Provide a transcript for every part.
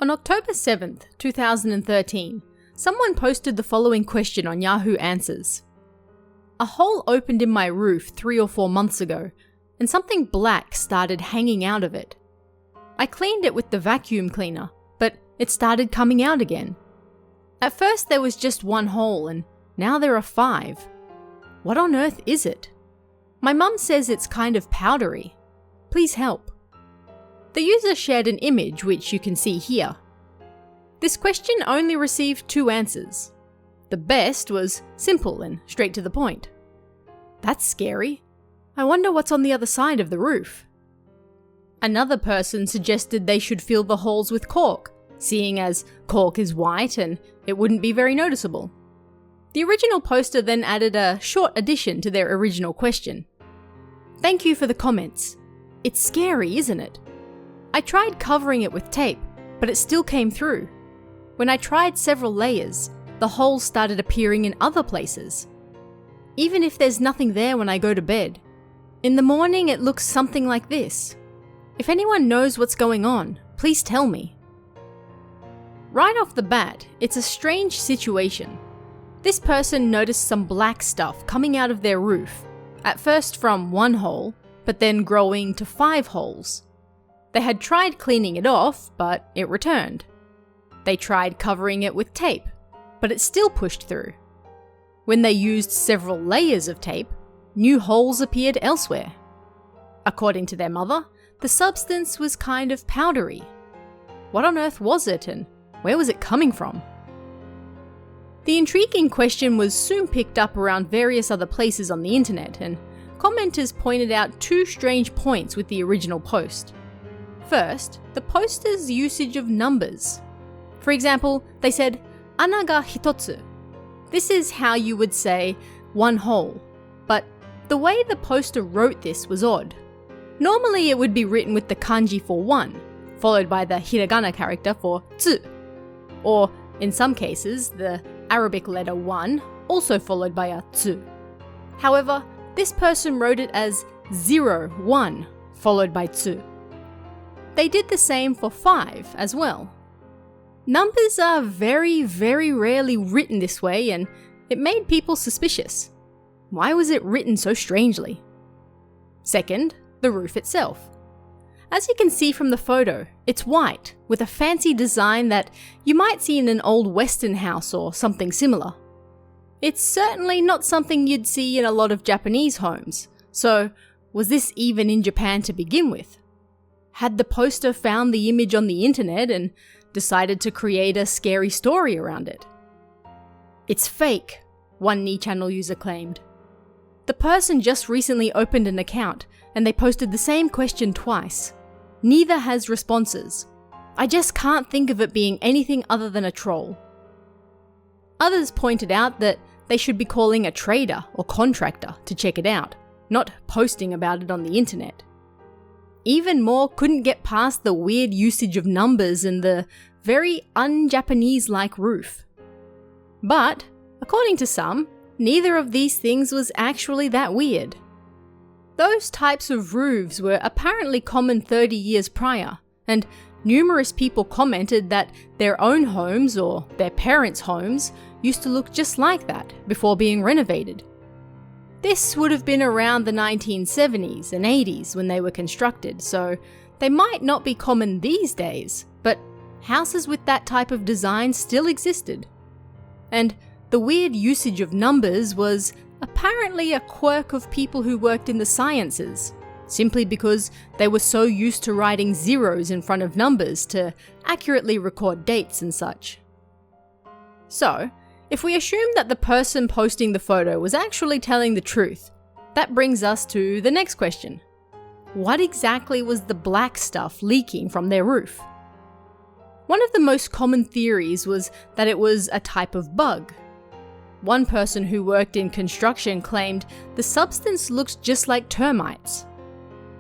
On October 7th, 2013, someone posted the following question on Yahoo Answers. A hole opened in my roof 3 or 4 months ago, and something black started hanging out of it. I cleaned it with the vacuum cleaner, but it started coming out again. At first there was just 1 hole, and now there are 5. What on earth is it? My mum says it's kind of powdery. Please help. The user shared an image which you can see here. This question only received 2 answers. The best was simple and straight to the point. That's scary. I wonder what's on the other side of the roof. Another person suggested they should fill the holes with cork, seeing as cork is white and it wouldn't be very noticeable. The original poster then added a short addition to their original question. Thank you for the comments. It's scary, isn't it? I tried covering it with tape, but it still came through. When I tried several layers, the holes started appearing in other places. Even if there's nothing there when I go to bed, in the morning it looks something like this. If anyone knows what's going on, please tell me. Right off the bat, it's a strange situation. This person noticed some black stuff coming out of their roof, at first from 1 hole, but then growing to 5 holes. They had tried cleaning it off, but it returned. They tried covering it with tape, but it still pushed through. When they used several layers of tape, new holes appeared elsewhere. According to their mother, the substance was kind of powdery. What on earth was it, and where was it coming from? The intriguing question was soon picked up around various other places on the internet, and commenters pointed out 2 strange points with the original post. First, the poster's usage of numbers. For example, they said, ana ga hitotsu. This is how you would say 1 hole, but the way the poster wrote this was odd. Normally it would be written with the kanji for 1, followed by the hiragana character for tsu, or in some cases, the Arabic letter 1, also followed by a tsu. However, this person wrote it as 0, 1, followed by tsu. They did the same for 5 as well. Numbers are very, very rarely written this way, and it made people suspicious. Why was it written so strangely? Second, the roof itself. As you can see from the photo, it's white, with a fancy design that you might see in an old Western house or something similar. It's certainly not something you'd see in a lot of Japanese homes, so was this even in Japan to begin with? Had the poster found the image on the internet and decided to create a scary story around it? It's fake, one channel user claimed. The person just recently opened an account and they posted the same question twice. Neither has responses. I just can't think of it being anything other than a troll. Others pointed out that they should be calling a trader or contractor to check it out, not posting about it on the internet. Even more couldn't get past the weird usage of numbers and the very un-Japanese-like roof. But, according to some, neither of these things was actually that weird. Those types of roofs were apparently common 30 years prior, and numerous people commented that their own homes or their parents' homes used to look just like that before being renovated. This would have been around the 1970s and 80s when they were constructed, so they might not be common these days, but houses with that type of design still existed. And the weird usage of numbers was apparently a quirk of people who worked in the sciences, simply because they were so used to writing zeros in front of numbers to accurately record dates and such. So, if we assume that the person posting the photo was actually telling the truth, that brings us to the next question. What exactly was the black stuff leaking from their roof? One of the most common theories was that it was a type of bug. One person who worked in construction claimed the substance looked just like termites.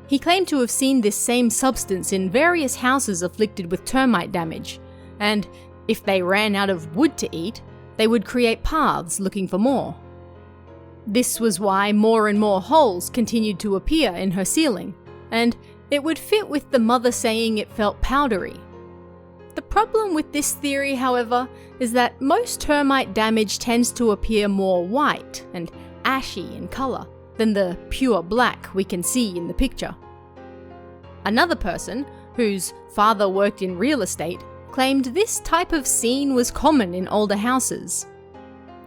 He claimed to have seen this same substance in various houses afflicted with termite damage, and if they ran out of wood to eat, they would create paths looking for more. This was why more and more holes continued to appear in her ceiling, and it would fit with the mother saying it felt powdery. The problem with this theory, however, is that most termite damage tends to appear more white and ashy in colour than the pure black we can see in the picture. Another person, whose father worked in real estate, claimed this type of scene was common in older houses.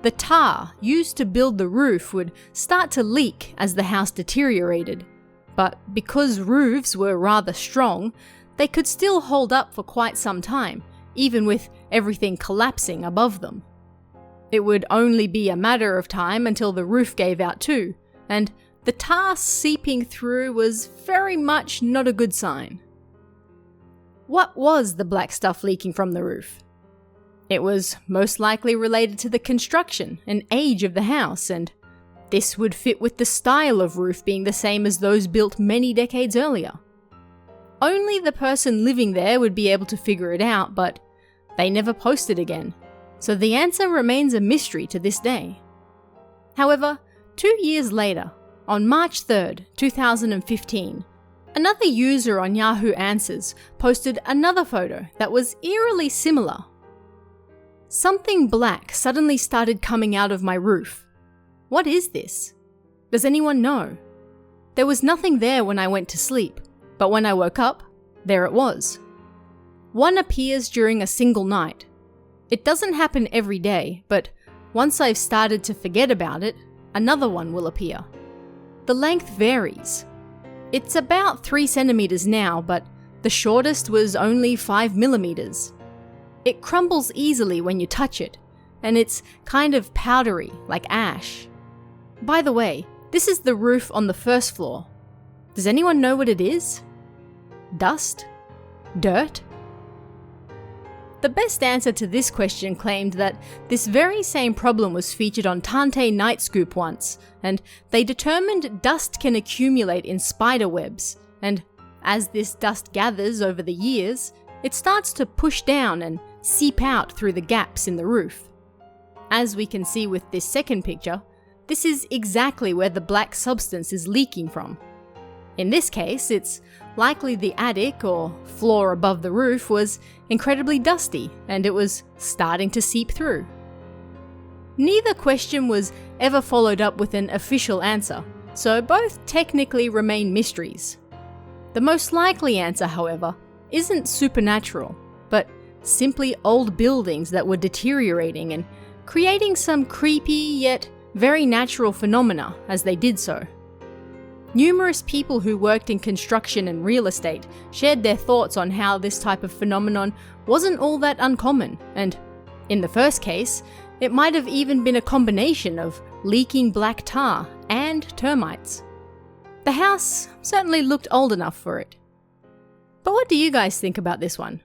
The tar used to build the roof would start to leak as the house deteriorated, but because roofs were rather strong, they could still hold up for quite some time, even with everything collapsing above them. It would only be a matter of time until the roof gave out too, and the tar seeping through was very much not a good sign. What was the black stuff leaking from the roof? It was most likely related to the construction and age of the house, and this would fit with the style of roof being the same as those built many decades earlier. Only the person living there would be able to figure it out, but they never posted again, so the answer remains a mystery to this day. However, 2 years later, on March 3rd, 2015, another user on Yahoo Answers posted another photo that was eerily similar. Something black suddenly started coming out of my roof. What is this? Does anyone know? There was nothing there when I went to sleep, but when I woke up, there it was. One appears during a single night. It doesn't happen every day, but once I've started to forget about it, another one will appear. The length varies. It's about 3 centimeters now, but the shortest was only 5 millimeters. It crumbles easily when you touch it, and it's kind of powdery, like ash. By the way, this is the roof on the first floor. Does anyone know what it is? Dust? Dirt? The best answer to this question claimed that this very same problem was featured on Tante Night Scoop once, and they determined dust can accumulate in spider webs, and as this dust gathers over the years, it starts to push down and seep out through the gaps in the roof. As we can see with this second picture, this is exactly where the black substance is leaking from. In this case, it's likely the attic or floor above the roof was incredibly dusty and it was starting to seep through. Neither question was ever followed up with an official answer, so both technically remain mysteries. The most likely answer, however, isn't supernatural, but simply old buildings that were deteriorating and creating some creepy yet very natural phenomena as they did so. Numerous people who worked in construction and real estate shared their thoughts on how this type of phenomenon wasn't all that uncommon, and in the first case, it might have even been a combination of leaking black tar and termites. The house certainly looked old enough for it. But what do you guys think about this one?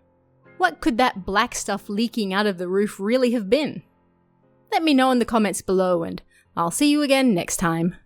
What could that black stuff leaking out of the roof really have been? Let me know in the comments below, and I'll see you again next time.